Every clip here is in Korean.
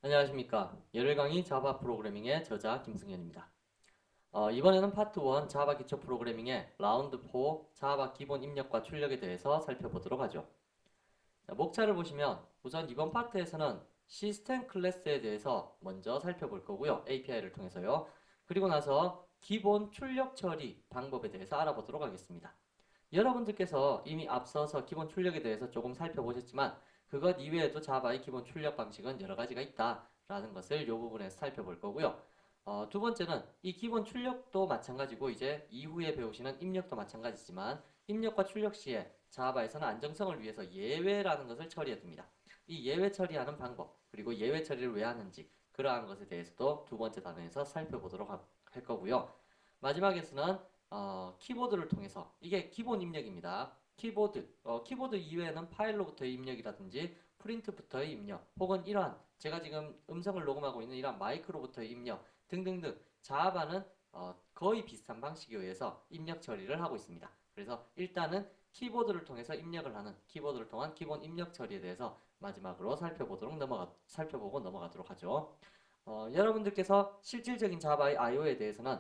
안녕하십니까. 열흘 강의 자바 프로그래밍의 저자 김승현입니다. 이번에는 파트 1 자바 기초 프로그래밍의 라운드 4 자바 기본 입력과 출력에 대해서 살펴보도록 하죠. 자, 목차를 보시면 우선 이번 파트에서는 시스템 클래스에 대해서 먼저 살펴볼 거고요. API를 통해서요. 그리고 나서 기본 출력 처리 방법에 대해서 알아보도록 하겠습니다. 여러분들께서 이미 앞서서 기본 출력에 대해서 조금 살펴보셨지만 그것 이외에도 자바의 기본 출력 방식은 여러 가지가 있다라는 것을 이 부분에서 살펴볼 거고요. 두 번째는 이 기본 출력도 마찬가지고 이제 이후에 배우시는 입력도 마찬가지지만 입력과 출력 시에 자바에서는 안정성을 위해서 예외라는 것을 처리해 둡니다. 이 예외 처리하는 방법 그리고 예외 처리를 왜 하는지 그러한 것에 대해서도 두 번째 단원에서 살펴보도록 할 거고요. 마지막에서는 키보드를 통해서 이게 기본 입력입니다. 키보드 이외에는 파일로부터의 입력이라든지 프린트부터의 입력 혹은 이러한 제가 지금 음성을 녹음하고 있는 이러한 마이크로부터의 입력 등등등 자바는 거의 비슷한 방식에 의해서 입력 처리를 하고 있습니다. 그래서 일단은 키보드를 통해서 입력을 하는 키보드를 통한 기본 입력 처리에 대해서 마지막으로 살펴보고 넘어가도록 하죠. 여러분들께서 실질적인 자바의 I/O에 대해서는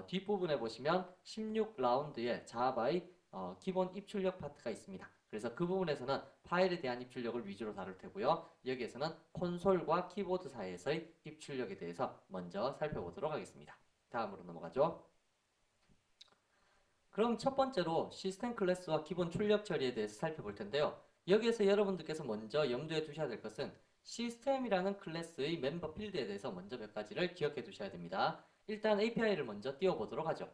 뒷부분에 보시면 16라운드의 자바의 기본 입출력 파트가 있습니다. 그래서 그 부분에서는 파일에 대한 입출력을 위주로 다룰 테고요. 여기에서는 콘솔과 키보드 사이에서의 입출력에 대해서 먼저 살펴보도록 하겠습니다. 다음으로 넘어가죠. 그럼 첫 번째로 시스템 클래스와 기본 출력 처리에 대해서 살펴볼 텐데요. 여기에서 여러분들께서 먼저 염두에 두셔야 될 것은 시스템이라는 클래스의 멤버 필드에 대해서 먼저 몇 가지를 기억해 두셔야 됩니다. 일단 API를 먼저 띄워보도록 하죠.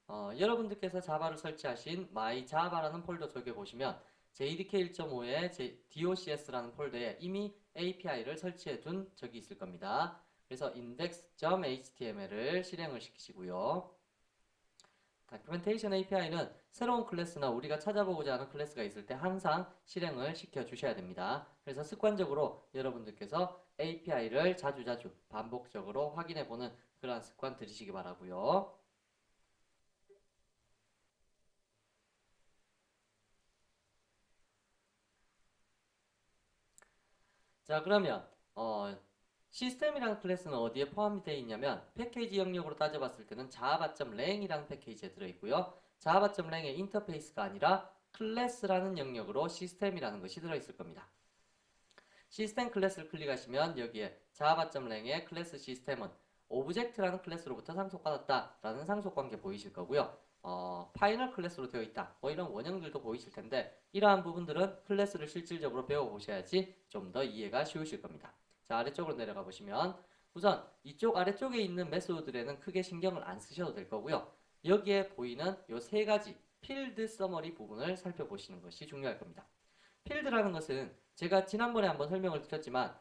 여러분들께서 자바를 설치하신 myjava라는 폴더 속에 보시면 JDK 1.5의 docs라는 폴더에 이미 API를 설치해 둔 적이 있을 겁니다. 그래서 index.html을 실행을 시키시고요. 다큐멘테이션 API는 새로운 클래스나 우리가 찾아보고자 하는 클래스가 있을 때 항상 실행을 시켜 주셔야 됩니다. 그래서 습관적으로 여러분들께서 API를 자주자주 반복적으로 확인해 보는 그러한 습관 들이시기 바라고요. 자, 그러면 시스템이라는 클래스는 어디에 포함이 되어 있냐면 패키지 영역으로 따져봤을 때는 java.lang이라는 패키지에 들어있고요. java.lang의 인터페이스가 아니라 클래스라는 영역으로 시스템이라는 것이 들어있을 겁니다. 시스템 클래스를 클릭하시면 여기에 java.lang의 클래스 시스템은 오브젝트라는 클래스로부터 상속받았다라는 상속관계 보이실 거고요. 파이널 클래스로 되어 있다. 뭐 이런 원형들도 보이실 텐데 이러한 부분들은 클래스를 실질적으로 배워보셔야지 좀 더 이해가 쉬우실 겁니다. 자, 아래쪽으로 내려가 보시면 우선 이쪽 아래쪽에 있는 메소드들에는 크게 신경을 안 쓰셔도 될 거고요. 여기에 보이는 요 세 가지 필드 서머리 부분을 살펴보시는 것이 중요할 겁니다. 필드라는 것은 제가 지난번에 한번 설명을 드렸지만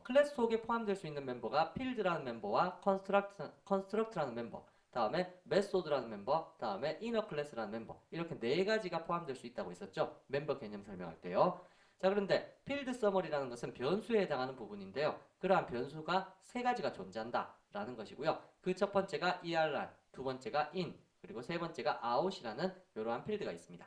클래스 속에 포함될 수 있는 멤버가 필드라는 멤버와 컨스트럭트라는 멤버 다음에 메소드라는 멤버 다음에 이너 클래스라는 멤버 이렇게 네 가지가 포함될 수 있다고 했었죠. 멤버 개념 설명할 때요. 자, 그런데 필드 서머리라는 것은 변수에 해당하는 부분인데요. 그러한 변수가 세 가지가 존재한다 라는 것이고요. 그 첫 번째가 ERR, 두 번째가 in, 그리고 세 번째가 out이라는 이러한 필드가 있습니다.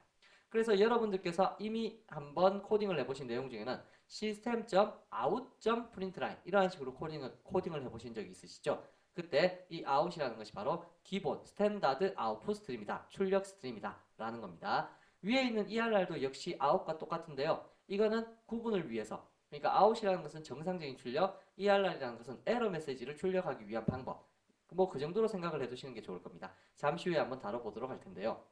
그래서 여러분들께서 이미 한번 코딩을 해보신 내용 중에는 system.out.println 이러한 식으로 코딩을 해보신 적이 있으시죠? 그때 이 out이라는 것이 바로 기본 스탠다드 아웃풋 스트림이다. 출력 스트림이다. 라는 겁니다. 위에 있는 ERR도 역시 out과 똑같은데요. 이거는 구분을 위해서 그러니까 out이라는 것은 정상적인 출력, ERR이라는 것은 에러 메시지를 출력하기 위한 방법. 뭐 그 정도로 생각을 해두시는 게 좋을 겁니다. 잠시 후에 한번 다뤄보도록 할 텐데요.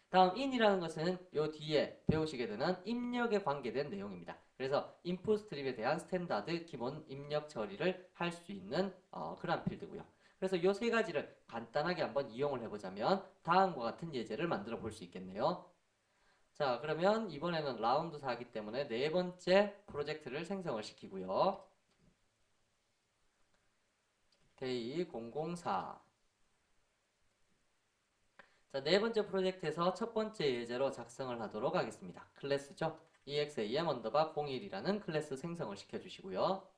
다음 in이라는 것은 요 뒤에 배우시게 되는 입력에 관계된 내용입니다. 그래서 input 스트림에 대한 스탠다드 기본 입력 처리를 할 수 있는 그러한 필드고요. 그래서 이 세 가지를 간단하게 한번 이용을 해보자면 다음과 같은 예제를 만들어 볼 수 있겠네요. 자, 그러면 이번에는 라운드 4이기 때문에 네 번째 프로젝트를 생성을 시키고요. 데이 004. 자, 네 번째 프로젝트에서 첫 번째 예제로 작성을 하도록 하겠습니다. 클래스죠. exam 언더바 01이라는 클래스 생성을 시켜주시고요.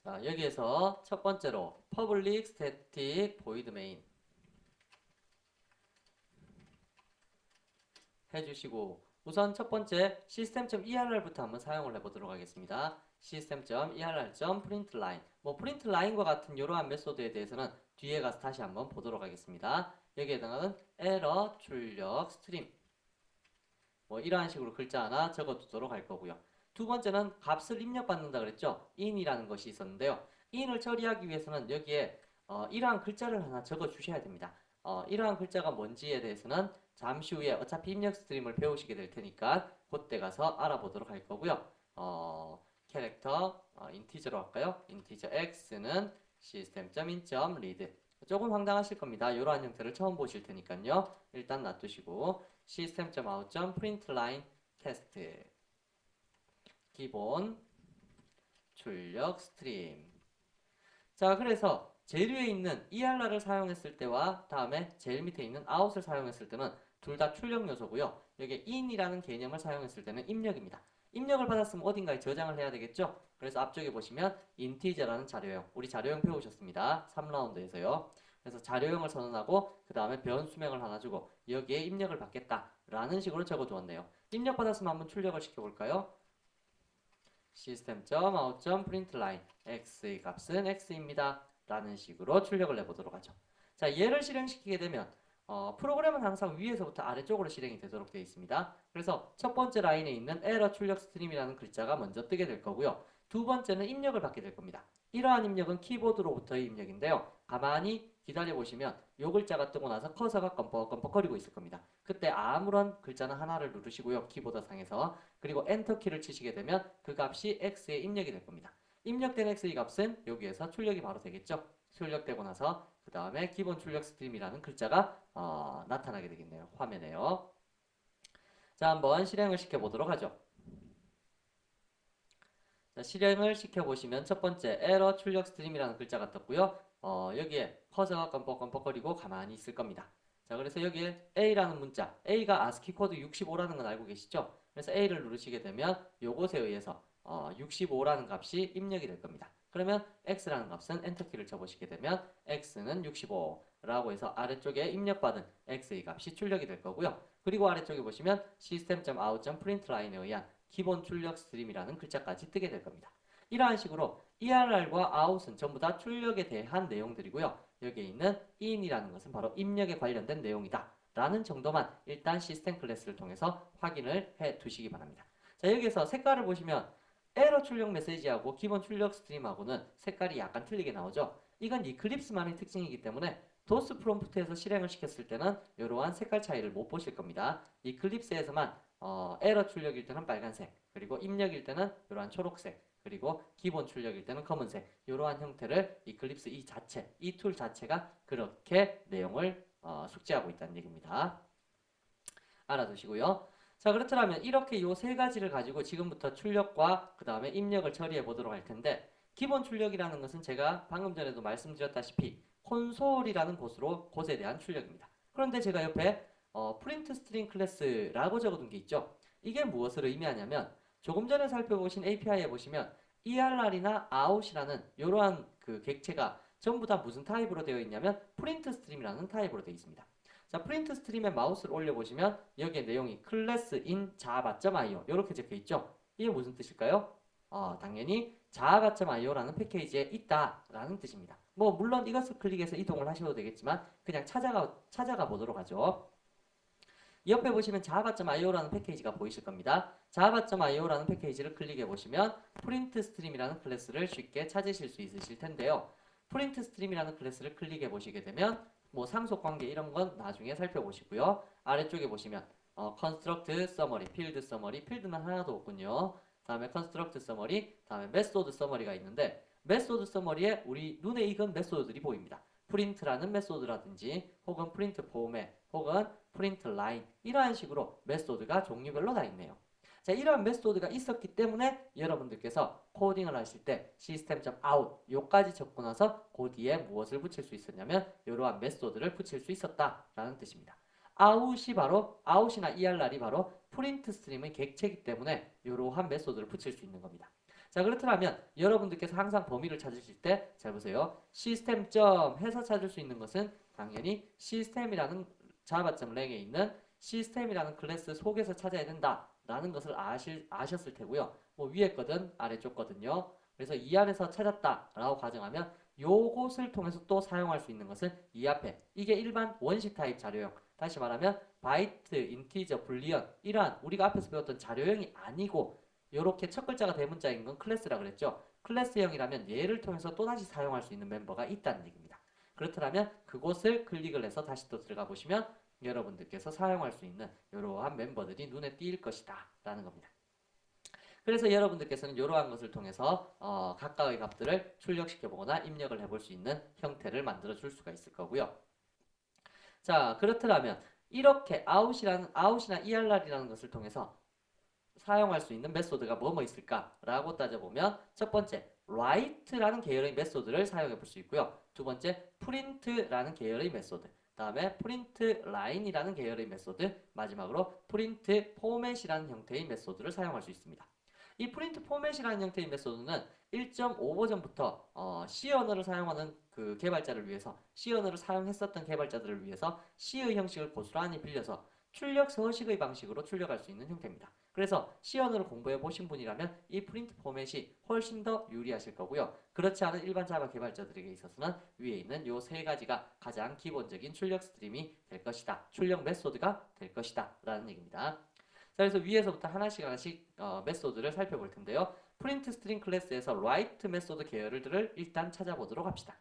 자, 여기에서 첫 번째로 public static void main 해주시고 우선 첫 번째 system.err부터 한번 사용을 해보도록 하겠습니다. system.err.println 뭐 println과 같은 이러한 메소드에 대해서는 뒤에 가서 다시 한번 보도록 하겠습니다. 여기에 해당하는 error 출력 스트림 뭐 이러한 식으로 글자 하나 적어두도록 할 거고요. 두 번째는 값을 입력받는다 그랬죠. in이라는 것이 있었는데요. in을 처리하기 위해서는 여기에 이러한 글자를 하나 적어 주셔야 됩니다. 이러한 글자가 뭔지에 대해서는 잠시 후에 어차피 입력 스트림을 배우시게 될 테니까 그때 가서 알아보도록 할 거고요. 캐릭터 인티저로 할까요? 인티저 x는 system.in.read 조금 황당하실 겁니다. 이러한 형태를 처음 보실 테니까요. 일단 놔두시고 system.out.println 테스트 기본 출력 스트림. 자, 그래서 제일 위에 있는 ERR을 사용했을 때와 다음에 제일 밑에 있는 out을 사용했을 때는 둘 다 출력 요소고요. 여기 in이라는 개념을 사용했을 때는 입력입니다. 입력을 받았으면 어딘가에 저장을 해야 되겠죠? 그래서 앞쪽에 보시면 인티저라는 자료형, 우리 자료형 배우셨습니다. 3라운드에서요. 그래서 자료형을 선언하고 그 다음에 변수명을 하나 주고 여기에 입력을 받겠다라는 식으로 적어두었네요. 입력 받았으면 한번 출력을 시켜볼까요? system.out.println x의 값은 x입니다. 라는 식으로 출력을 해보도록 하죠. 자, 얘를 실행시키게 되면 프로그램은 항상 위에서부터 아래쪽으로 실행이 되도록 되어 있습니다. 그래서 첫 번째 라인에 있는 에러 출력 스트림이라는 글자가 먼저 뜨게 될 거고요. 두 번째는 입력을 받게 될 겁니다. 이러한 입력은 키보드로부터의 입력인데요. 가만히 기다려보시면 이 글자가 뜨고 나서 커서가 껌뻑껌뻑거리고 있을 겁니다. 그때 아무런 글자는 하나를 누르시고요. 키보드 상에서. 그리고 엔터키를 치시게 되면 그 값이 x에 입력이 될 겁니다. 입력된 x의 값은 여기에서 출력이 바로 되겠죠. 출력되고 나서 그 다음에 기본 출력 스트림이라는 글자가 나타나게 되겠네요. 화면에요. 자, 한번 실행을 시켜보도록 하죠. 자, 실행을 시켜보시면 첫 번째 에러 출력 스트림이라는 글자가 떴고요. 여기에 커서가 껌뻑껌뻑거리고 가만히 있을 겁니다. 자, 그래서 여기에 A라는 문자, A가 ASCII 코드 65라는 건 알고 계시죠? 그래서 A를 누르시게 되면 요것에 의해서 65라는 값이 입력이 될 겁니다. 그러면 X라는 값은 엔터키를 쳐보시게 되면 X는 65라고 해서 아래쪽에 입력받은 X의 값이 출력이 될 거고요. 그리고 아래쪽에 보시면 system.out.println에 의한 기본 출력 스트림이라는 글자까지 뜨게 될 겁니다. 이러한 식으로 ERR과 out은 전부 다 출력에 대한 내용들이고요. 여기에 있는 in이라는 것은 바로 입력에 관련된 내용이다. 라는 정도만 일단 시스템 클래스를 통해서 확인을 해 두시기 바랍니다. 자, 여기에서 색깔을 보시면 에러 출력 메시지하고 기본 출력 스트림하고는 색깔이 약간 틀리게 나오죠. 이건 이클립스만의 특징이기 때문에 도스 프롬프트에서 실행을 시켰을 때는 이러한 색깔 차이를 못 보실 겁니다. 이클립스에서만 에러 출력일 때는 빨간색, 그리고 입력일 때는 이러한 초록색, 그리고 기본 출력일 때는 검은색, 이러한 형태를 이클립스 이 자체, 이 툴 자체가 그렇게 내용을 숙지하고 있다는 얘기입니다. 알아두시고요. 자, 그렇다면 이렇게 이 세 가지를 가지고 지금부터 출력과 그 다음에 입력을 처리해 보도록 할 텐데 기본 출력이라는 것은 제가 방금 전에도 말씀드렸다시피 콘솔이라는 곳에 대한 출력입니다. 그런데 제가 옆에 프린트 스트링 클래스라고 적어둔 게 있죠. 이게 무엇을 의미하냐면 조금 전에 살펴보신 API에 보시면 ERR이나 out이라는 이러한 그 객체가 전부 다 무슨 타입으로 되어 있냐면 프린트 스트림이라는 타입으로 되어 있습니다. 자, 프린트 스트림에 마우스를 올려보시면 여기에 내용이 class in java.io 이렇게 적혀 있죠. 이게 무슨 뜻일까요? 당연히 java.io라는 패키지에 있다라는 뜻입니다. 뭐 물론 이것을 클릭해서 이동을 하셔도 되겠지만 그냥 찾아가 보도록 하죠. 옆에 보시면 java.io라는 패키지가 보이실 겁니다. java.io라는 패키지를 클릭해 보시면 프린트 스트림이라는 클래스를 쉽게 찾으실 수 있으실 텐데요. 프린트 스트림이라는 클래스를 클릭해 보시게 되면 뭐 상속 관계 이런 건 나중에 살펴보시고요. 아래쪽에 보시면 construct summary, field summary, 필드는 하나도 없군요. 다음에 construct summary, 다음에 method summary가 있는데 method summary에 우리 눈에 익은 메소드들이 보입니다. print라는 메소드라든지 혹은 print format 혹은 print line 이러한 식으로 메소드가 종류별로 다 있네요. 자, 이러한 메소드가 있었기 때문에 여러분들께서 코딩을 하실 때 system.out 요까지 적고 나서 그 뒤에 무엇을 붙일 수 있었냐면 이러한 메소드를 붙일 수 있었다라는 뜻입니다. out이나 ERR이 바로 프린트 스트림의 객체이기 때문에 이러한 메소드를 붙일 수 있는 겁니다. 자, 그렇다면 여러분들께서 항상 범위를 찾으실 때 잘 보세요. 시스템 점 해서 찾을 수 있는 것은 당연히 시스템이라는 java.lang에 있는 시스템이라는 클래스 속에서 찾아야 된다라는 것을 아셨을 테고요. 뭐 위에 거든 아래쪽 거든요. 그래서 이 안에서 찾았다라고 가정하면 요것을 통해서 또 사용할 수 있는 것은 이 앞에 이게 일반 원식 타입 자료형 다시 말하면 바이트, 인티저, 불리언 이러한 우리가 앞에서 배웠던 자료형이 아니고 요렇게 첫 글자가 대문자인 건 클래스라 그랬죠. 클래스형이라면 얘를 통해서 또다시 사용할 수 있는 멤버가 있다는 얘기입니다. 그렇다면 그곳을 클릭을 해서 다시 또 들어가 보시면 여러분들께서 사용할 수 있는 이러한 멤버들이 눈에 띌 것이다 라는 겁니다. 그래서 여러분들께서는 이러한 것을 통해서 각각의 값들을 출력시켜 보거나 입력을 해볼 수 있는 형태를 만들어 줄 수가 있을 거고요. 자, 그렇더라면 이렇게 out이나 err이라는 것을 통해서 사용할 수 있는 메소드가 뭐뭐 있을까라고 따져보면 첫 번째, write라는 계열의 메소드를 사용해 볼 수 있고요. 두 번째, print라는 계열의 메소드. 다음에 print line이라는 계열의 메소드. 마지막으로 print format이라는 형태의 메소드를 사용할 수 있습니다. 이 print format이라는 형태의 메소드는 1.5 버전부터 C 언어를 사용하는 그 개발자를 위해서 C 언어를 사용했었던 개발자들을 위해서 C의 형식을 고스란히 빌려서 출력 서식의 방식으로 출력할 수 있는 형태입니다. 그래서 C 언어를 공부해 보신 분이라면 이 프린트 포맷이 훨씬 더 유리하실 거고요. 그렇지 않은 일반 자바 개발자들에게 있어서는 위에 있는 요 세 가지가 가장 기본적인 출력 스트림이 될 것이다. 출력 메소드가 될 것이다. 라는 얘기입니다. 자, 그래서 위에서부터 하나씩 메소드를 살펴볼 텐데요. 프린트 스트링 클래스에서 write 메소드 계열들을 일단 찾아보도록 합시다.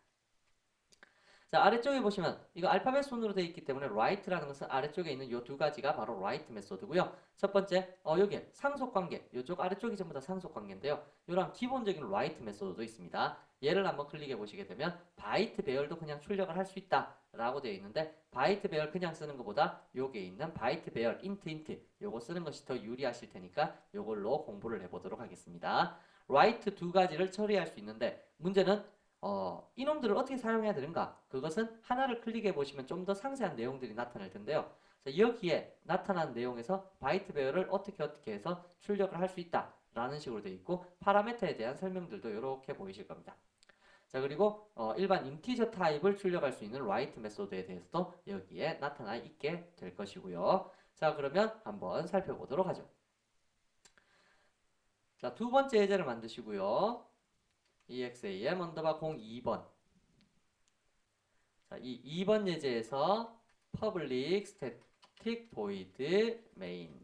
자, 아래쪽에 보시면 이거 알파벳 순으로 되어 있기 때문에 write라는 것은 아래쪽에 있는 이 두 가지가 바로 write 메소드고요. 첫 번째, 여기 상속관계, 이쪽 아래쪽이 전부 다 상속관계인데요. 이런 기본적인 write 메소드도 있습니다. 얘를 한번 클릭해 보시게 되면 바이트 배열도 그냥 출력을 할 수 있다 라고 되어 있는데 바이트 배열 그냥 쓰는 것보다 여기에 있는 바이트 배열 int 요거 쓰는 것이 더 유리하실 테니까 요걸로 공부를 해보도록 하겠습니다. write 두 가지를 처리할 수 있는데 문제는 이놈들을 어떻게 사용해야 되는가? 그것은 하나를 클릭해 보시면 좀 더 상세한 내용들이 나타날 텐데요. 자, 여기에 나타난 내용에서 바이트 배열을 어떻게 해서 출력을 할 수 있다 라는 식으로 되어 있고 파라메터에 대한 설명들도 이렇게 보이실 겁니다. 자, 그리고 일반 인티저 타입을 출력할 수 있는 write 메소드에 대해서도 여기에 나타나 있게 될 것이고요. 자, 그러면 한번 살펴보도록 하죠. 자, 두 번째 예제를 만드시고요. exam 언더바 02번. 자, 이 2번 예제에서 public static void main.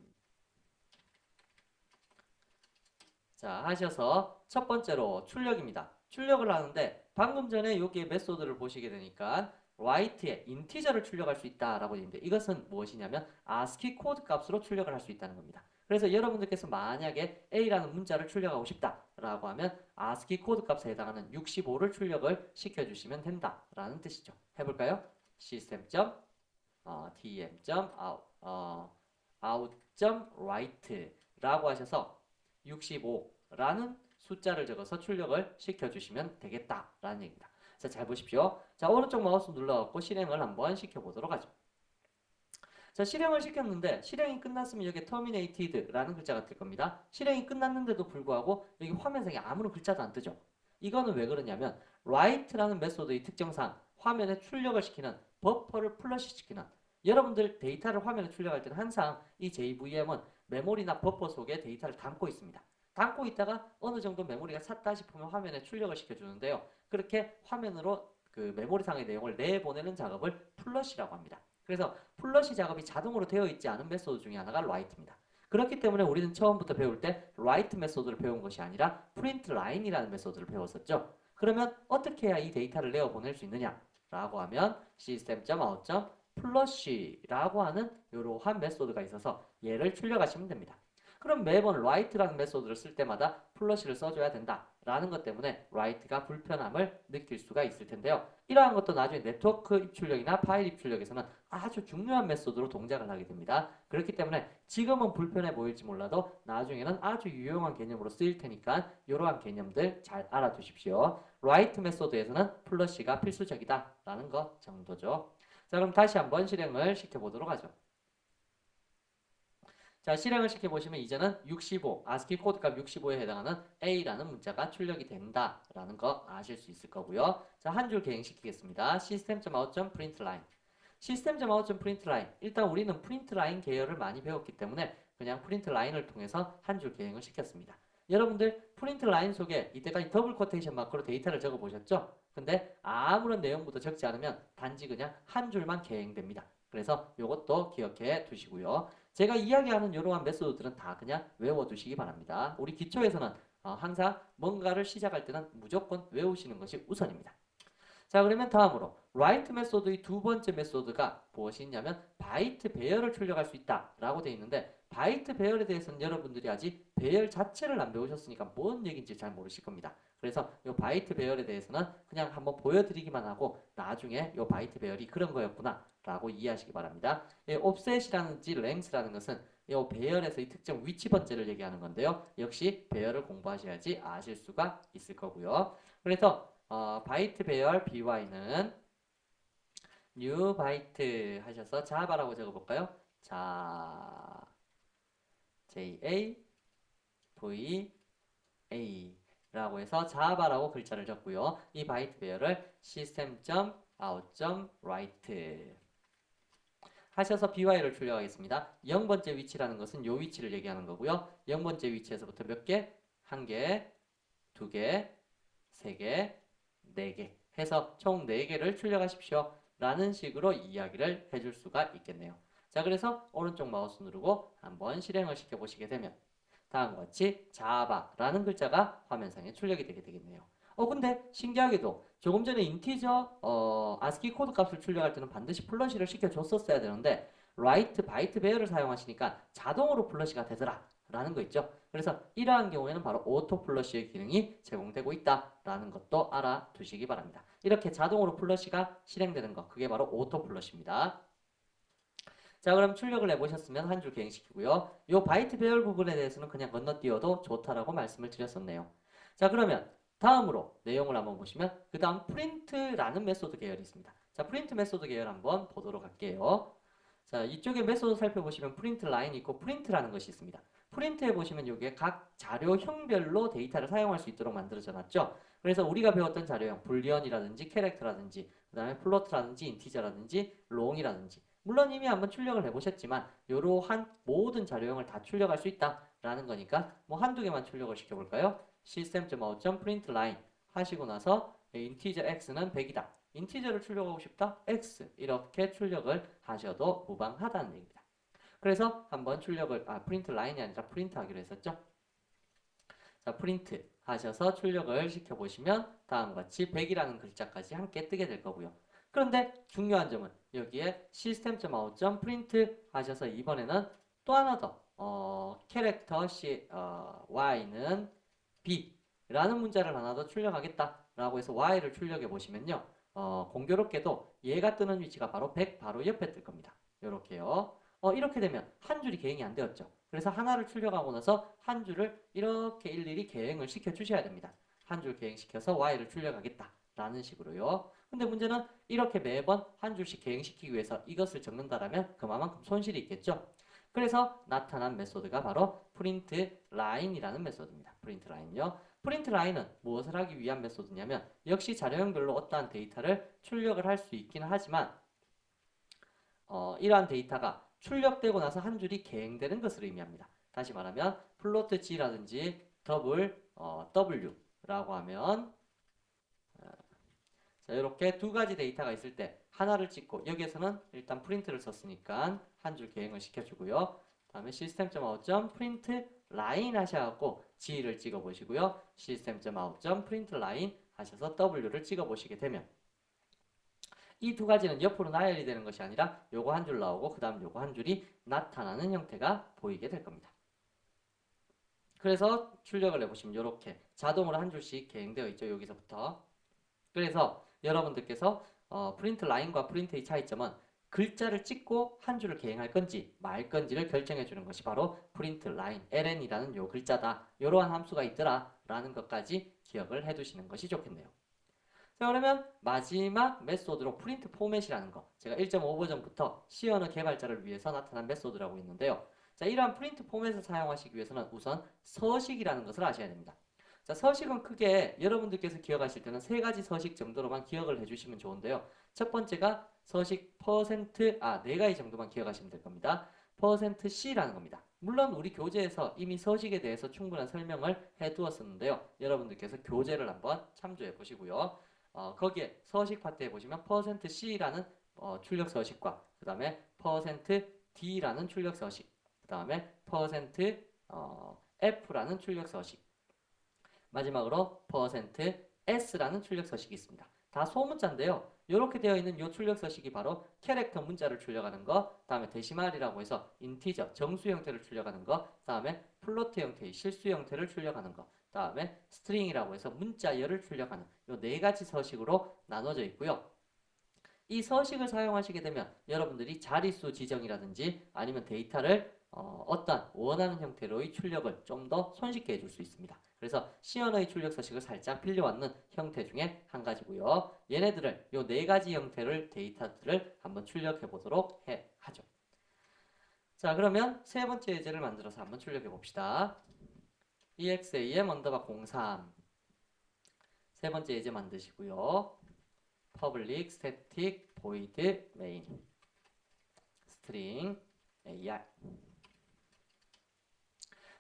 자, 하셔서 첫 번째로 출력입니다. 출력을 하는데 방금 전에 여기에 메소드를 보시게 되니까 write에 인티저를 출력할 수 있다라고 되어 있는데 이것은 무엇이냐면 ASCII 코드 값으로 출력을 할 수 있다는 겁니다. 그래서 여러분들께서 만약에 A라는 문자를 출력하고 싶다라고 하면 ASCII 코드 값에 해당하는 65를 출력을 시켜주시면 된다라는 뜻이죠. 해볼까요? system.out.write라고 하셔서 65라는 숫자를 적어서 출력을 시켜주시면 되겠다라는 얘기입니다. 자, 잘 보십시오. 자, 오른쪽 마우스 눌러갖고 실행을 한번 시켜보도록 하죠. 자, 실행을 시켰는데 실행이 끝났으면 여기 terminated라는 글자가 뜰 겁니다. 실행이 끝났는데도 불구하고 여기 화면상에 아무런 글자도 안 뜨죠. 이거는 왜 그러냐면 write라는 메소드의 특성상 화면에 출력을 시키는 버퍼를 플러시 시키는 여러분들 데이터를 화면에 출력할 때는 항상 이 JVM은 메모리나 버퍼 속에 데이터를 담고 있습니다. 담고 있다가 어느 정도 메모리가 찼다 싶으면 화면에 출력을 시켜주는데요. 그렇게 화면으로 그 메모리상의 내용을 내보내는 작업을 플러시라고 합니다. 그래서 플러시 작업이 자동으로 되어 있지 않은 메소드 중에 하나가 write입니다. 그렇기 때문에 우리는 처음부터 배울 때 write 메소드를 배운 것이 아니라 print line이라는 메소드를 배웠었죠. 그러면 어떻게 해야 이 데이터를 내어 보낼 수 있느냐? 라고 하면 system.out.flush라고 하는 이러한 메소드가 있어서 얘를 출력하시면 됩니다. 그럼 매번 write라는 메소드를 쓸 때마다 플러시를 써줘야 된다라는 것 때문에 write가 불편함을 느낄 수가 있을 텐데요. 이러한 것도 나중에 네트워크 입출력이나 파일 입출력에서는 아주 중요한 메소드로 동작을 하게 됩니다. 그렇기 때문에 지금은 불편해 보일지 몰라도 나중에는 아주 유용한 개념으로 쓰일 테니까 이러한 개념들 잘 알아두십시오. write 메소드에서는 플러시가 필수적이다라는 것 정도죠. 자, 그럼 다시 한번 실행을 시켜보도록 하죠. 자, 실행을 시켜보시면 이제는 65, ASCII 코드값 65에 해당하는 A라는 문자가 출력이 된다라는 거 아실 수 있을 거고요. 자, 한 줄 개행시키겠습니다. system.out.println. system.out.println 일단 우리는 프린트라인 계열을 많이 배웠기 때문에 그냥 프린트라인을 통해서 한 줄 계행을 시켰습니다. 여러분들 프린트라인 속에 이때까지 더블 쿼테이션 마크로 데이터를 적어 보셨죠? 근데 아무런 내용부터 적지 않으면 단지 그냥 한 줄만 계행됩니다. 그래서 이것도 기억해 두시고요. 제가 이야기하는 이러한 메소드들은 다 그냥 외워두시기 바랍니다. 우리 기초에서는 항상 뭔가를 시작할 때는 무조건 외우시는 것이 우선입니다. 자, 그러면 다음으로 write 메소드의 두 번째 메소드가 무엇이 있냐면 바이트 배열을 출력할 수 있다라고 되어 있는데 바이트 배열에 대해서는 여러분들이 아직 배열 자체를 안 배우셨으니까 뭔 얘기인지 잘 모르실 겁니다. 그래서 이 바이트 배열에 대해서는 그냥 한번 보여드리기만 하고 나중에 이 바이트 배열이 그런 거였구나 라고 이해하시기 바랍니다. 이 offset이라든지 length라는 것은 이 배열에서의 특정 위치 번째를 얘기하는 건데요. 역시 배열을 공부하셔야지 아실 수가 있을 거고요. 그래서 바이트 배열 by는 new 바이트 하셔서 자바라고 적어볼까요? 자, JA VA 라고 해서 자바라고 글자를 적고요. 이 바이트 배열을 system.out.write 하셔서 by를 출력하겠습니다. 0번째 위치라는 것은 이 위치를 얘기하는 거고요. 0번째 위치에서부터 몇 개? 1개, 2개, 3개, 4개 해서 총 4개를 출력하십시오. 라는 식으로 이야기를 해줄 수가 있겠네요. 자, 그래서 오른쪽 마우스 누르고 한번 실행을 시켜보시게 되면 다음과 같이 자바라는 글자가 화면상에 출력이 되게 되겠네요. 근데 신기하게도 조금 전에 인티저 아스키 코드 값을 출력할 때는 반드시 플러시를 시켜줬었어야 되는데 write 바이트 배열을 사용하시니까 자동으로 플러시가 되더라 라는 거 있죠. 그래서 이러한 경우에는 바로 오토 플러시의 기능이 제공되고 있다라는 것도 알아두시기 바랍니다. 이렇게 자동으로 플러시가 실행되는 거 그게 바로 오토 플러시입니다. 자, 그럼 출력을 해보셨으면 한 줄 계행시키고요. 이 바이트 배열 부분에 대해서는 그냥 건너뛰어도 좋다라고 말씀을 드렸었네요. 자, 그러면 다음으로 내용을 한번 보시면 그 다음 프린트라는 메소드 계열이 있습니다. 자, 프린트 메소드 계열 한번 보도록 할게요. 자, 이쪽에 메소드 살펴보시면 프린트 라인이 있고 프린트라는 것이 있습니다. 프린트에 보시면 이게 각 자료형별로 데이터를 사용할 수 있도록 만들어져 놨죠. 그래서 우리가 배웠던 자료형, 불리언이라든지 캐릭터라든지 그 다음에 플로트라든지 인티저라든지 롱이라든지 물론 이미 한번 출력을 해보셨지만 이러한 모든 자료형을 다 출력할 수 있다라는 거니까 뭐 한두 개만 출력을 시켜볼까요? system.out.println 하시고 나서 인티저 x는 100이다. 인티저를 출력하고 싶다? x 이렇게 출력을 하셔도 무방하다는 얘기입니다. 그래서 한번 출력을 프린트 라인이 아니라 프린트 하기로 했었죠. 자, 프린트 하셔서 출력을 시켜보시면 다음과 같이 100이라는 글자까지 함께 뜨게 될 거고요. 그런데 중요한 점은 여기에 system.out.print 하셔서 이번에는 또 하나 더 캐릭터 y는 b라는 문자를 하나 더 출력하겠다라고 해서 y를 출력해 보시면요. 공교롭게도 얘가 뜨는 위치가 바로 100 바로 옆에 뜰 겁니다. 이렇게요. 이렇게 되면 한 줄이 계행이 안 되었죠. 그래서 하나를 출력하고 나서 한 줄을 이렇게 일일이 계행을 시켜 주셔야 됩니다. 한 줄 계행시켜서 y를 출력하겠다라는 식으로요. 근데 문제는 이렇게 매번 한 줄씩 계행시키기 위해서 이것을 적는다라면 그만큼 손실이 있겠죠. 그래서 나타난 메소드가 바로 print line이라는 메소드입니다. print line요. 프린트 라인은 무엇을 하기 위한 메소드냐면 역시 자료형별로 어떠한 데이터를 출력을 할 수 있기는 하지만 이러한 데이터가 출력되고 나서 한 줄이 계행되는 것을 의미합니다. 다시 말하면 플로트 G라든지 더블 W라고 하면 자, 이렇게 두 가지 데이터가 있을 때 하나를 찍고 여기에서는 일단 프린트를 썼으니까 한 줄 계행을 시켜주고요. 다음에 system.out.print line 하셔갖고 G를 찍어 보시고요. system.out.print line 하셔서 W를 찍어 보시게 되면 이 두 가지는 옆으로 나열이 되는 것이 아니라 요거 한 줄 나오고 그 다음 요거 한 줄이 나타나는 형태가 보이게 될 겁니다. 그래서 출력을 해보시면 이렇게 자동으로 한 줄씩 계행되어 있죠. 여기서부터. 그래서 여러분들께서 프린트 라인과 프린트의 차이점은 글자를 찍고 한 줄을 계행할 건지 말 건지를 결정해 주는 것이 바로 프린트 라인 ln이라는 요 글자다. 이러한 함수가 있더라 라는 것까지 기억을 해 두시는 것이 좋겠네요. 자, 그러면 마지막 메소드로 프린트 포맷이라는 거 제가 1.5 버전부터 C 언어 개발자를 위해서 나타난 메소드라고 있는데요. 자, 이러한 프린트 포맷을 사용하시기 위해서는 우선 서식이라는 것을 아셔야 됩니다. 자, 서식은 크게 여러분들께서 기억하실 때는 세 가지 서식 정도로만 기억을 해주시면 좋은데요. 첫 번째가 서식 네 가지 정도만 기억하시면 될 겁니다. %C라는 겁니다. 물론 우리 교재에서 이미 서식에 대해서 충분한 설명을 해두었었는데요. 여러분들께서 교재를 한번 참조해 보시고요. 거기에 서식 파트에 보시면 %C라는 출력 서식과 그 다음에 %D라는 출력 서식, 그 다음에 %F라는 출력 서식, 마지막으로 %S라는 출력 서식이 있습니다. 다 소문자인데요. 이렇게 되어 있는 이 출력 서식이 바로 캐릭터 문자를 출력하는 거, 다음에 데시말이라고 해서 인티저, 정수 형태를 출력하는 거, 다음에 플로트 형태의 실수 형태를 출력하는 거, 다음에 스트링이라고 해서 문자열을 출력하는 이 네 가지 서식으로 나눠져 있고요. 이 서식을 사용하시게 되면 여러분들이 자릿수 지정이라든지 아니면 데이터를 어떤 원하는 형태로의 출력을 좀 더 손쉽게 해줄 수 있습니다. 그래서 시언어의 출력 서식을 살짝 빌려왔는 형태 중에 한 가지고요. 얘네들을 요 네 가지 형태를 데이터들을 한번 출력해 보도록 하죠. 자, 그러면 세 번째 예제를 만들어서 한번 출력해 봅시다. exam 언더바 03 세 번째 예제 만드시고요. public static void main string AR.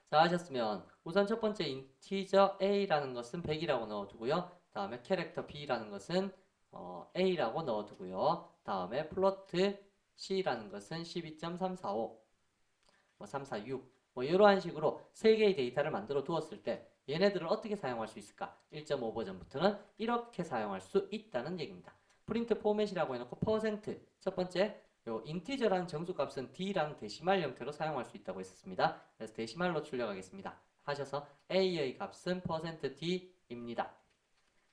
자, 하셨으면 우선 첫 번째 인티저 A라는 것은 100이라고 넣어두고요. 다음에 캐릭터 B라는 것은 A라고 넣어두고요. 다음에 플로트 C라는 것은 12.345 346 이러한 식으로 세 개의 데이터를 만들어 두었을 때 얘네들을 어떻게 사용할 수 있을까? 1.5 버전부터는 이렇게 사용할 수 있다는 얘기입니다. 프린트 포맷이라고 해놓고 첫 번째 요 인티저라는 정수값은 D라는 데시말 형태로 사용할 수 있다고 했었습니다. 그래서 데시말로 출력하겠습니다. 하셔서 A의 값은 %D입니다.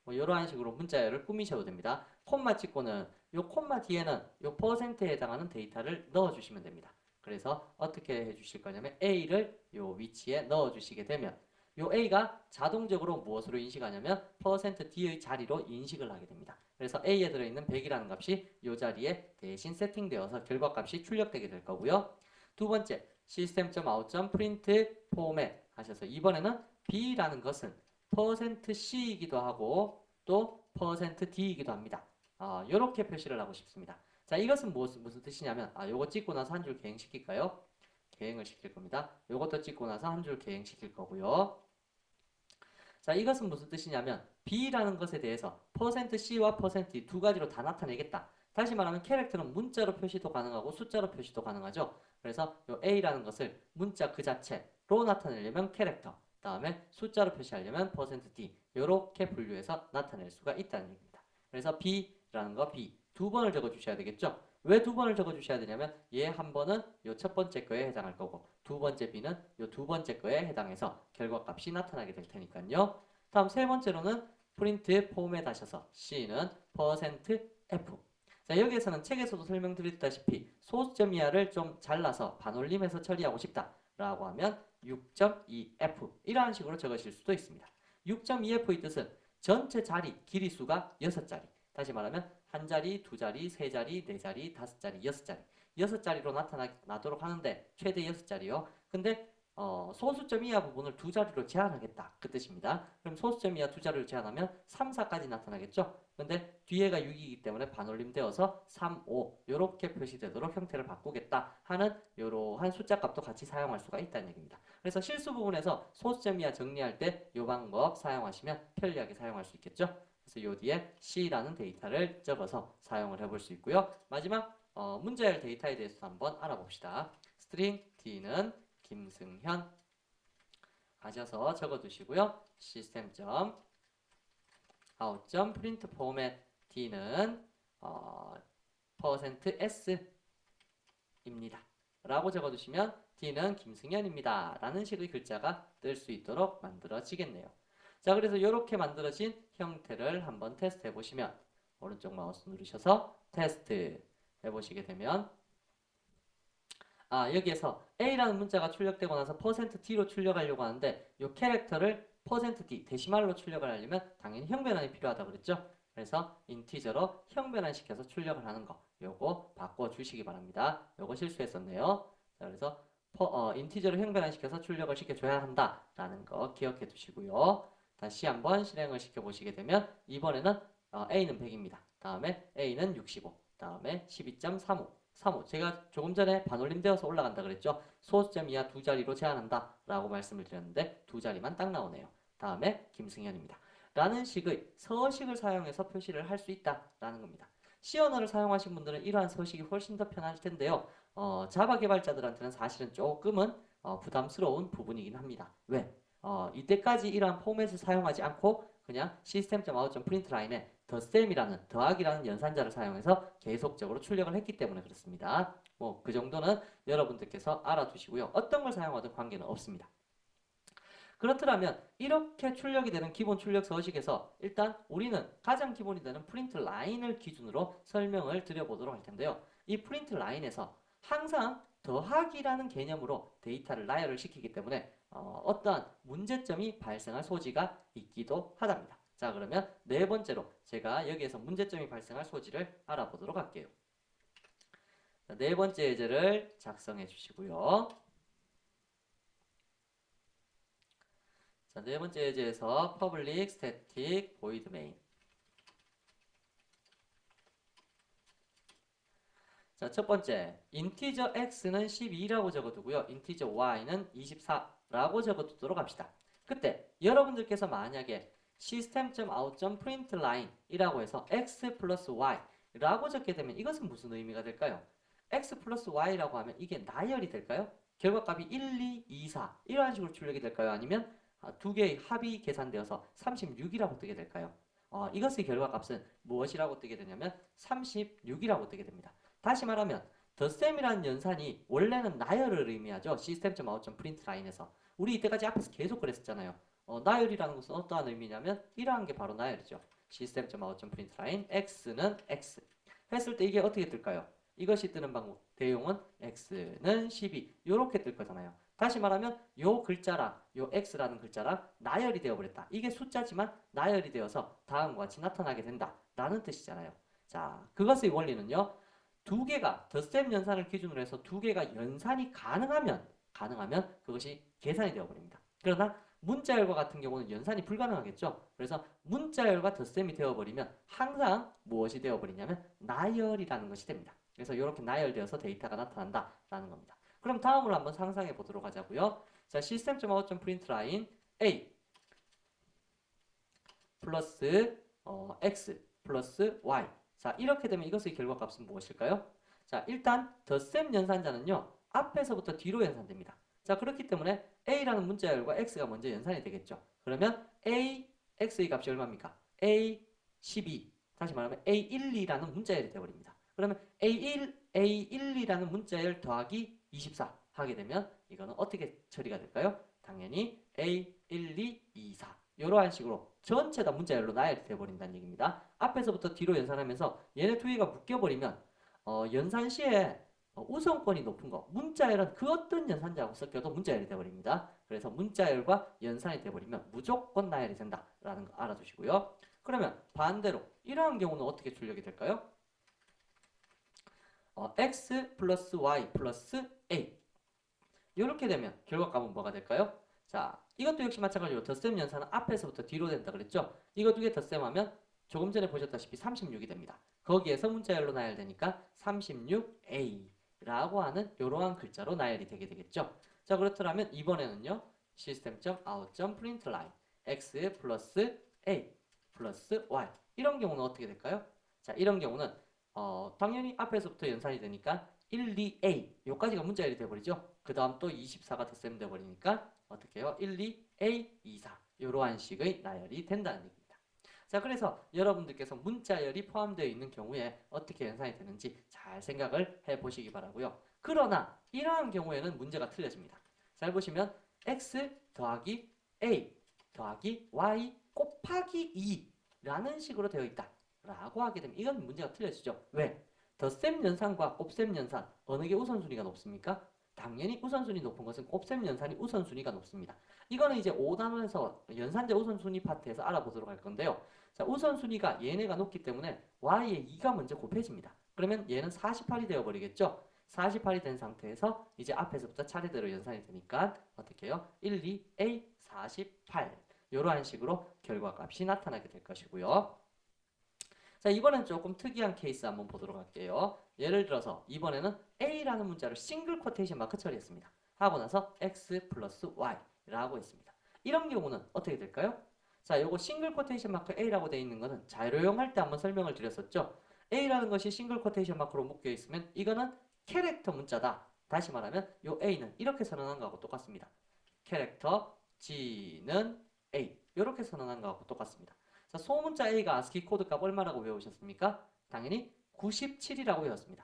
이러한 식으로 문자열을 꾸미셔도 됩니다. 콤마 찍고는 요 콤마 뒤에는 요 %에 해당하는 데이터를 넣어주시면 됩니다. 그래서 어떻게 해주실 거냐면 A를 요 위치에 넣어주시게 되면 요 A가 자동적으로 무엇으로 인식하냐면 %D의 자리로 인식을 하게 됩니다. 그래서 A에 들어있는 100이라는 값이 이 자리에 대신 세팅되어서 결과값이 출력되게 될 거고요. 두 번째, system.out.print format 하셔서 이번에는 B라는 것은 %C이기도 하고 또 %D이기도 합니다. 이렇게 표시를 하고 싶습니다. 자, 이것은 무슨 뜻이냐면 요거 찍고 나서 한 줄 개행시킬까요? 개행을 시킬 겁니다. 요것도 찍고 나서 한 줄 개행시킬 거고요. 자, 이것은 무슨 뜻이냐면 B라는 것에 대해서 %C와 %D 두 가지로 다 나타내겠다. 다시 말하면 캐릭터는 문자로 표시도 가능하고 숫자로 표시도 가능하죠. 그래서 요 A라는 것을 문자 그 자체로 나타내려면 캐릭터, 다음에 숫자로 표시하려면 %D 이렇게 분류해서 나타낼 수가 있다는 얘기입니다. 그래서 B라는 거 B 두 번을 적어주셔야 되겠죠. 왜 두 번을 적어주셔야 되냐면 얘 한 번은 요 첫 번째 거에 해당할 거고 두 번째 B는 요 두 번째 거에 해당해서 결과값이 나타나게 될 테니까요. 다음 세 번째로는 프린트 포맷 하셔서 C는 %F. 자, 여기에서는 책에서도 설명드렸다시피 소수점 이하를 좀 잘라서 반올림해서 처리하고 싶다라고 하면 6.2F 이러한 식으로 적으실 수도 있습니다. 6.2F의 뜻은 전체 자리 길이수가 6자리. 다시 말하면 한 자리, 두 자리, 세 자리, 네 자리, 다섯 자리, 여섯 자리. 6자리로 나타나도록 하는데 최대 6자리요. 근데 소수점 이하 부분을 두 자리로 제한하겠다. 그 뜻입니다. 그럼 소수점 이하 두 자리를 제한하면 3, 4까지 나타나겠죠. 근데 뒤에가 6이기 때문에 반올림되어서 3, 5 이렇게 표시되도록 형태를 바꾸겠다 하는 이러한 숫자 값도 같이 사용할 수가 있다는 얘기입니다. 그래서 실수 부분에서 소수점 이하 정리할 때 이 방법 사용하시면 편리하게 사용할 수 있겠죠. 그래서 요 뒤에 C라는 데이터를 적어서 사용을 해볼 수 있고요. 마지막 문자열 데이터에 대해서 한번 알아봅시다. 스트링 D는 김승현 하셔서 적어두시고요. system.out.print format D는 %S입니다. 라고 적어두시면 D는 김승현입니다. 라는 식의 글자가 뜰 수 있도록 만들어지겠네요. 자, 그래서 이렇게 만들어진 형태를 한번 테스트 해보시면 오른쪽 마우스 누르셔서 테스트 해보시게 되면 여기에서 A라는 문자가 출력되고 나서 %D로 출력하려고 하는데 이 캐릭터를 %D 데시말로 출력을 하려면 당연히 형변환이 필요하다고 그랬죠. 그래서 인티저로 형변환 시켜서 출력을 하는 거 요거 바꿔주시기 바랍니다. 요거 실수했었네요. 자, 그래서 인티저로 형변환 시켜서 출력을 시켜줘야 한다라는 거 기억해 두시고요. 다시 한번 실행을 시켜보시게 되면 이번에는 A는 100입니다. 다음에 A는 65, 다음에 12.35. 35. 제가 조금 전에 반올림되어서 올라간다 그랬죠. 소수점 이하 두 자리로 제한한다 라고 말씀을 드렸는데 두 자리만 딱 나오네요. 다음에 김승현입니다. 라는 식의 서식을 사용해서 표시를 할 수 있다라는 겁니다. C 언어를 사용하신 분들은 이러한 서식이 훨씬 더 편할 텐데요. 자바 개발자들한테는 사실은 조금은 부담스러운 부분이긴 합니다. 왜? 이때까지 이러한 포맷을 사용하지 않고 그냥 system.out.println에 더셈이라는 더하기라는 연산자를 사용해서 계속적으로 출력을 했기 때문에 그렇습니다. 뭐 그 정도는 여러분들께서 알아두시고요. 어떤 걸 사용하든 관계는 없습니다. 그렇더라면 이렇게 출력이 되는 기본 출력 서식에서 일단 우리는 가장 기본이 되는 프린트 라인을 기준으로 설명을 드려보도록 할 텐데요. 이 프린트 라인에서 항상 더하기라는 개념으로 데이터를 나열을 시키기 때문에 어떠한 문제점이 발생할 소지가 있기도 하답니다. 자, 그러면 네 번째로 제가 여기에서 문제점이 발생할 소지를 알아보도록 할게요. 자, 네 번째 예제를 작성해 주시고요. 자, 네 번째 예제에서 public static void main. 자, 첫 번째, integer x는 12라고 적어두고요. integer y는 24라고 적어두도록 합시다. 그때 여러분들께서 만약에 system.out.println 이라고 해서 x 플러스 y라고 적게 되면 이것은 무슨 의미가 될까요? x 플러스 y라고 하면 이게 나열이 될까요? 결과값이 1, 2, 2, 4 이러한 식으로 출력이 될까요? 아니면 두 개의 합이 계산되어서 36이라고 뜨게 될까요? 이것의 결과값은 무엇이라고 뜨게 되냐면 36이라고 뜨게 됩니다. 다시 말하면 theSam이라는 연산이 원래는 나열을 의미하죠. system.out.println에서 우리 이때까지 앞에서 계속 그랬었잖아요. 나열이라는 것은 어떠한 의미냐면 이러한 게 바로 나열이죠. system.out.println x는 x 했을 때 이게 어떻게 뜰까요? 이것이 뜨는 방법 대용은 x는 12 이렇게 뜰 거잖아요. 다시 말하면 요 글자랑 요 x라는 글자랑 나열이 되어버렸다. 이게 숫자지만 나열이 되어서 다음과 같이 나타나게 된다 라는 뜻이잖아요. 자, 그것의 원리는요. 두 개가 덧셈 연산을 기준으로 해서 두 개가 연산이 가능하면 그것이 계산이 되어버립니다. 그러나 문자열과 같은 경우는 연산이 불가능하겠죠. 그래서 문자열과 덧셈이 되어버리면 항상 무엇이 되어버리냐면 나열이라는 것이 됩니다. 그래서 이렇게 나열되어서 데이터가 나타난다라는 겁니다. 그럼 다음으로 한번 상상해 보도록 하자고요. 자, system.out.println a 플러스 x 플러스 y. 자, 이렇게 되면 이것의 결과값은 무엇일까요? 자, 일단 덧셈 연산자는요. 앞에서부터 뒤로 연산됩니다. 자, 그렇기 때문에 a라는 문자열과 x가 먼저 연산이 되겠죠. 그러면 a, x의 값이 얼마입니까? a 12. 다시 말하면 a12라는 문자열이 되어버립니다. 그러면 a12라는 문자열 더하기 24 하게 되면 이거는 어떻게 처리가 될까요? 당연히 a12, 24 이러한 식으로 전체 다 문자열로 나열이 되어버린다는 얘기입니다. 앞에서부터 뒤로 연산하면서 얘네 두 개가 묶여버리면 연산 시에 우선권이 높은 거 문자열은 그 어떤 연산자하고 섞여도 문자열이 되어버립니다. 그래서 문자열과 연산이 되어버리면 무조건 나열이 된다라는 거 알아두시고요. 그러면 반대로 이러한 경우는 어떻게 출력이 될까요? x 플러스 y 플러스 a 이렇게 되면 결과값은 뭐가 될까요? 자, 이것도 역시 마찬가지로 덧셈 연산은 앞에서부터 뒤로 된다 그랬죠? 이거 두 개 덧셈하면 조금 전에 보셨다시피 36이 됩니다. 거기에서 문자열로 나열되니까 36a라고 하는 이러한 글자로 나열이 되게 되겠죠? 자, 그렇더라면 이번에는요. system.out.println x 플러스 a 플러스 y 이런 경우는 어떻게 될까요? 자, 이런 경우는 당연히 앞에서부터 연산이 되니까 1, 2a 요까지가 문자열이 되어버리죠. 그 다음 또 24가 덧셈 되어버리니까 어떻게 해요? 1, 2a, 2, 4 이러한 식의 나열이 된다는 얘기입니다. 자, 그래서 여러분들께서 문자열이 포함되어 있는 경우에 어떻게 연산이 되는지 잘 생각을 해보시기 바라고요. 그러나 이러한 경우에는 문제가 틀려집니다. 잘 보시면 x 더하기 a 더하기 y 곱하기 2라는 식으로 되어 있다 라고 하게 되면 이건 문제가 틀려지죠. 왜? 덧셈 연산과 곱셈 연산 어느 게 우선순위가 높습니까? 당연히 우선순위 높은 것은 곱셈 연산이 우선순위가 높습니다. 이거는 이제 5단원에서 연산자 우선순위 파트에서 알아보도록 할 건데요. 자, 우선순위가 얘네가 높기 때문에 y에 2가 먼저 곱해집니다. 그러면 얘는 48이 되어버리겠죠? 48이 된 상태에서 이제 앞에서부터 차례대로 연산이 되니까 어떻게 해요? 1, 2, a 48 이러한 식으로 결과값이 나타나게 될 것이고요. 자, 이번엔 조금 특이한 케이스 한번 보도록 할게요. 예를 들어서 이번에는 A라는 문자를 싱글 쿼테이션 마크 처리했습니다. 하고 나서 X 플러스 Y라고 했습니다. 이런 경우는 어떻게 될까요? 자, 요거 싱글 쿼테이션 마크 A라고 되어 있는 거는 자료용할 때 한번 설명을 드렸었죠. A라는 것이 싱글 쿼테이션 마크로 묶여 있으면 이거는 캐릭터 문자다. 다시 말하면 요 A는 이렇게 선언한 거하고 똑같습니다. 캐릭터 G는 A 이렇게 선언한 거하고 똑같습니다. 자, 소문자 A가 ASCII 코드 값 얼마라고 외우셨습니까? 당연히 97이라고 외웠습니다.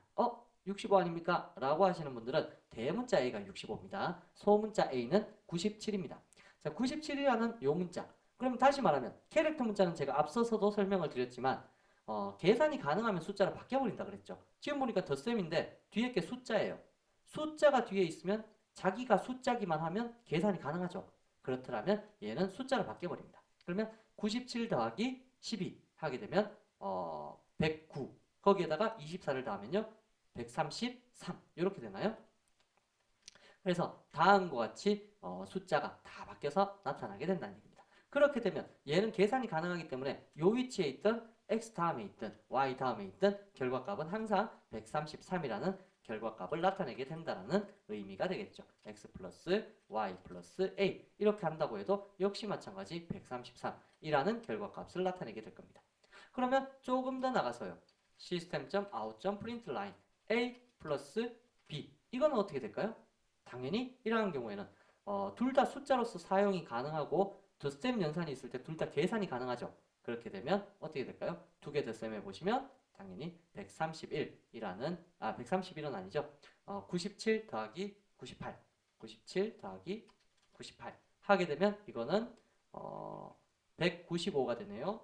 65 아닙니까? 라고 하시는 분들은 대문자 A가 65입니다. 소문자 A는 97입니다. 자, 97이라는 요 문자. 그럼 다시 말하면 캐릭터 문자는 제가 앞서서도 설명을 드렸지만 계산이 가능하면 숫자로 바뀌어버린다 그랬죠. 지금 보니까 덧셈인데 뒤에 게 숫자예요. 숫자가 뒤에 있으면 자기가 숫자기만 하면 계산이 가능하죠. 그렇더라면 얘는 숫자로 바뀌어버립니다. 그러면 97 더하기 12 하게 되면 109 거기에다가 24를 더하면요 133 이렇게 되나요? 그래서 다음과 같이 숫자가 다 바뀌어서 나타나게 된다는 얘기입니다. 그렇게 되면 얘는 계산이 가능하기 때문에 이 위치에 있던 x 다음에 있든 y 다음에 있든 결과값은 항상 133이라는 결과값을 나타내게 된다는 의미가 되겠죠. x 플러스 y 플러스 a 이렇게 한다고 해도 역시 마찬가지 133이라는 결과값을 나타내게 될 겁니다. 그러면 조금 더 나가서요. system.out.println a 플러스 b 이건 어떻게 될까요? 당연히 이러한 경우에는 둘 다 숫자로서 사용이 가능하고 덧셈 연산이 있을 때 둘 다 계산이 가능하죠. 그렇게 되면 어떻게 될까요? 두 개 덧셈해 보시면 당연히 131이라는 131은 아니죠. 97 더하기 98 97 더하기 98 하게 되면 이거는 195가 되네요.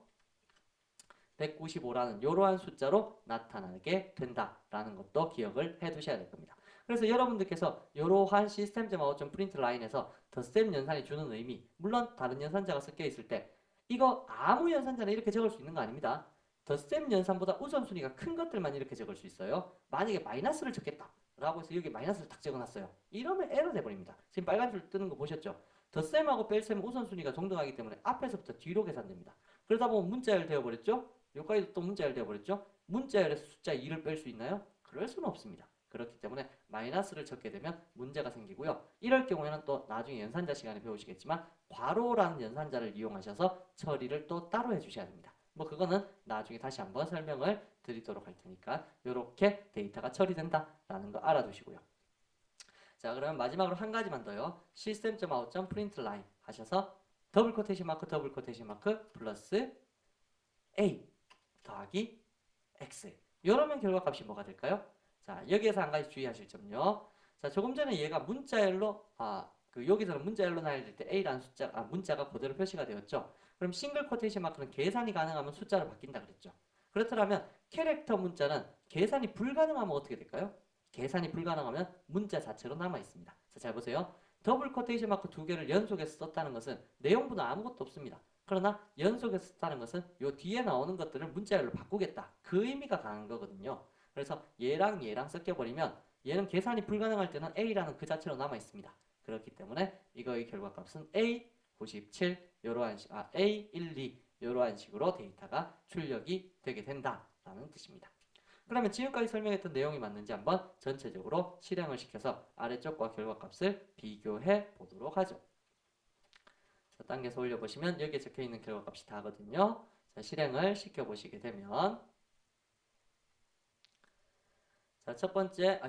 195라는 이러한 숫자로 나타나게 된다라는 것도 기억을 해 두셔야 될 겁니다. 그래서 여러분들께서 이러한 시스템.out.println 라인에서 덧셈 연산이 주는 의미, 물론 다른 연산자가 섞여 있을 때 이거 아무 연산자나 이렇게 적을 수 있는 거 아닙니다. 덧셈 연산보다 우선순위가 큰 것들만 이렇게 적을 수 있어요. 만약에 마이너스를 적겠다 라고 해서 여기 마이너스를 딱 적어놨어요. 이러면 에러 돼버립니다. 지금 빨간 줄 뜨는 거 보셨죠? 덧셈하고 뺄셈은 우선순위가 동등하기 때문에 앞에서부터 뒤로 계산됩니다. 그러다 보면 문자열 되어버렸죠? 여기까지도 또 문자열 되어버렸죠? 문자열에서 숫자 2를 뺄 수 있나요? 그럴 수는 없습니다. 그렇기 때문에 마이너스를 적게 되면 문제가 생기고요. 이럴 경우에는 또 나중에 연산자 시간에 배우시겠지만 괄호라는 연산자를 이용하셔서 처리를 또 따로 해주셔야 됩니다. 뭐 그거는 나중에 다시 한번 설명을 드리도록 할 테니까 이렇게 데이터가 처리된다라는 거 알아두시고요. 자, 그러면 마지막으로 한 가지만 더요. system.out.println 하셔서 더블 코테이션 마크 플러스 a 더하기 x 이러면 결과값이 뭐가 될까요? 자, 여기에서 한 가지 주의하실 점요. 자, 조금 전에 얘가 문자열로 여기서는 문자열로 나열될 때 a라는 문자가 그대로 표시가 되었죠. 그럼 싱글 코테이션 마크는 계산이 가능하면 숫자로 바뀐다 그랬죠. 그렇다면 캐릭터 문자는 계산이 불가능하면 어떻게 될까요? 계산이 불가능하면 문자 자체로 남아 있습니다. 자, 잘 보세요. 더블 코테이션 마크 두 개를 연속해서 썼다는 것은 내용보다 아무것도 없습니다. 그러나 연속해서 썼다는 것은 요 뒤에 나오는 것들을 문자열로 바꾸겠다. 그 의미가 강한 거거든요. 그래서 얘랑 섞여버리면 얘는 계산이 불가능할 때는 A라는 그 자체로 남아 있습니다. 그렇기 때문에 이거의 결과값은 A 97 이러한 A 12 이러한 식으로 데이터가 출력이 되게 된다라는 뜻입니다. 그러면 지금까지 설명했던 내용이 맞는지 한번 전체적으로 실행을 시켜서 아래쪽과 결과값을 비교해 보도록 하죠. 자, 당겨서 올려보시면 여기에 적혀있는 결과값이 다거든요. 자, 실행을 시켜보시게 되면 자, 첫 번째,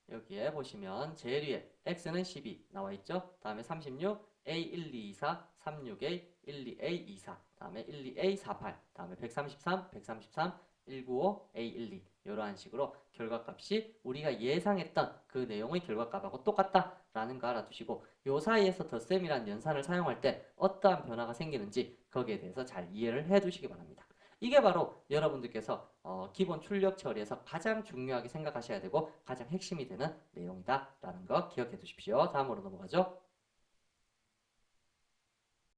여기에 보시면 제일 위에 x는 12 나와있죠. 다음에 36, a 1224, 36a, 12a24, 다음에 12a48, 다음에 133, 195, a12 이러한 식으로 결과값이 우리가 예상했던 그 내용의 결과값하고 똑같다라는 거 알아두시고 요 사이에서 덧셈이라는 연산을 사용할 때 어떠한 변화가 생기는지 거기에 대해서 잘 이해를 해 두시기 바랍니다. 이게 바로 여러분들께서 기본 출력 처리에서 가장 중요하게 생각하셔야 되고 가장 핵심이 되는 내용이다라는 거 기억해 두십시오. 다음으로 넘어가죠.